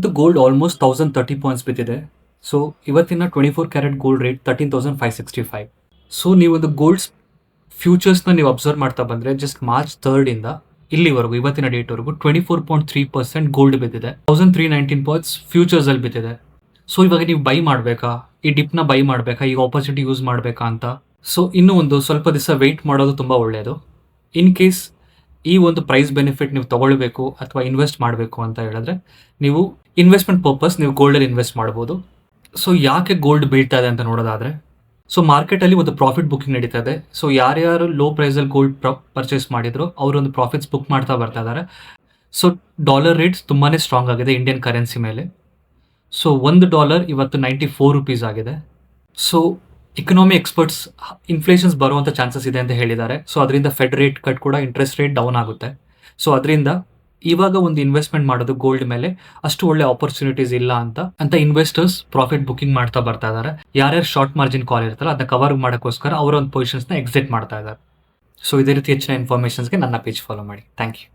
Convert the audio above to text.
ಇದು gold almost 1030 points ಬಿದ್ದಿದೆ. So ಇವತ್ತಿನ 24 ಕ್ಯಾರೆಟ್ ಗೋಲ್ಡ್ ರೇಟ್ 13,565. ಸೊ ನೀವೊಂದು ಗೋಲ್ಡ್ಸ್ ಫ್ಯೂಚರ್ಸ್ನ ನೀವು ಅಬ್ಸರ್ವ್ ಮಾಡ್ತಾ ಬಂದರೆ ಜಸ್ಟ್ ಮಾರ್ಚ್ 3rd ಇಂದ ಇಲ್ಲಿವರೆಗೂ ಇವತ್ತಿನ ಡೇಟ್ವರೆಗೂ 24.3% ಗೋಲ್ಡ್ ಬಿದ್ದಿದೆ. 1319 ಪಾಯಿಂಟ್ಸ್ ಫ್ಯೂಚರ್ಸಲ್ಲಿ ಬಿದ್ದಿದೆ. ಸೊ ಇವಾಗ ನೀವು ಬೈ ಮಾಡಬೇಕಾ, ಈ ಡಿಪ್ನ ಬೈ ಮಾಡಬೇಕಾ, ಈ ಆಪರ್ಚುನಿಟಿ ಯೂಸ್ ಮಾಡಬೇಕಾ ಅಂತ. ಸೊ ಇನ್ನೂ ಒಂದು ಸ್ವಲ್ಪ ದಿವಸ ವೆಯ್ಟ್ ಮಾಡೋದು ತುಂಬ ಒಳ್ಳೆಯದು. ಇನ್ ಕೇಸ್ ಈ ಒಂದು ಪ್ರೈಸ್ ಬೆನಿಫಿಟ್ ನೀವು ತಗೊಳ್ಬೇಕು ಅಥವಾ ಇನ್ವೆಸ್ಟ್ ಮಾಡಬೇಕು ಅಂತ ಹೇಳಿದ್ರೆ ನೀವು ಇನ್ವೆಸ್ಟ್ಮೆಂಟ್ ಪರ್ಪಸ್ ನೀವು ಗೋಲ್ಡಲ್ಲಿ ಇನ್ವೆಸ್ಟ್ ಮಾಡ್ಬೋದು. ಸೊ ಯಾಕೆ ಗೋಲ್ಡ್ ಬೀಳ್ತಾ ಇದೆ ಅಂತ ನೋಡೋದಾದರೆ, ಸೊ ಮಾರ್ಕೆಟಲ್ಲಿ ಒಂದು ಪ್ರಾಫಿಟ್ ಬುಕ್ಕಿಂಗ್ ನಡೀತಾ ಇದೆ. ಸೊ ಯಾರ್ಯಾರು ಲೋ ಪ್ರೈಸಲ್ಲಿ ಗೋಲ್ಡ್ ಪರ್ಚೇಸ್ ಮಾಡಿದ್ರು ಅವರೊಂದು ಪ್ರಾಫಿಟ್ಸ್ ಬುಕ್ ಮಾಡ್ತಾ ಬರ್ತಾ ಇದ್ದಾರೆ. ಸೊ ಡಾಲರ್ ರೇಟ್ಸ್ ತುಂಬಾ ಸ್ಟ್ರಾಂಗ್ ಆಗಿದೆ ಇಂಡಿಯನ್ ಕರೆನ್ಸಿ ಮೇಲೆ. ಸೊ $1 ಇವತ್ತು 94 ರೂಪೀಸ್ ಆಗಿದೆ. ಸೊ ಇಕನಾಮಿ ಎಕ್ಸ್ಪರ್ಟ್ಸ್ ಇನ್ಫ್ಲೇಷನ್ಸ್ ಬರುವಂಥ ಚಾನ್ಸಸ್ ಇದೆ ಅಂತ ಹೇಳಿದ್ದಾರೆ. ಸೊ ಅದರಿಂದ ಫೆಡ್ ರೇಟ್ ಕಟ್ ಕೂಡ ಇಂಟ್ರೆಸ್ಟ್ ರೇಟ್ ಡೌನ್ ಆಗುತ್ತೆ. ಸೊ ಅದರಿಂದ ಇವಾಗ ಒಂದು ಇನ್ವೆಸ್ಟ್ಮೆಂಟ್ ಮಾಡೋದು ಗೋಲ್ಡ್ ಮೇಲೆ ಅಷ್ಟು ಒಳ್ಳೆ ಆಪರ್ಚುನಿಟೀಸ್ ಇಲ್ಲ ಅಂತ ಇನ್ವೆಸ್ಟರ್ಸ್ ಪ್ರಾಫಿಟ್ ಬುಕಿಂಗ್ ಮಾಡ್ತಾ ಬರ್ತಾ ಇದ್ದಾರೆ. ಯಾರ್ಯಾರು ಶಾರ್ಟ್ ಮಾರ್ಜಿನ್ ಕಾಲ್ ಇರ್ತಾರೆ ಅದನ್ನ ಕವರ್ ಮಾಡೋಕ್ಕೋಸ್ಕರ ಅವರ ಒಂದು ಪೊಸಿಷನ್ಸ್ನ ಎಕ್ಸಿಟ್ ಮಾಡ್ತಾ ಇದ್ದಾರೆ. ಸೊ ಇದೇ ರೀತಿ ಹೆಚ್ಚಿನ ಇನ್ಫಾರ್ಮೇಷನ್ಸ್ಗೆ ನನ್ನ ಪೇಜ್ ಫಾಲೋ ಮಾಡಿ. Thank you.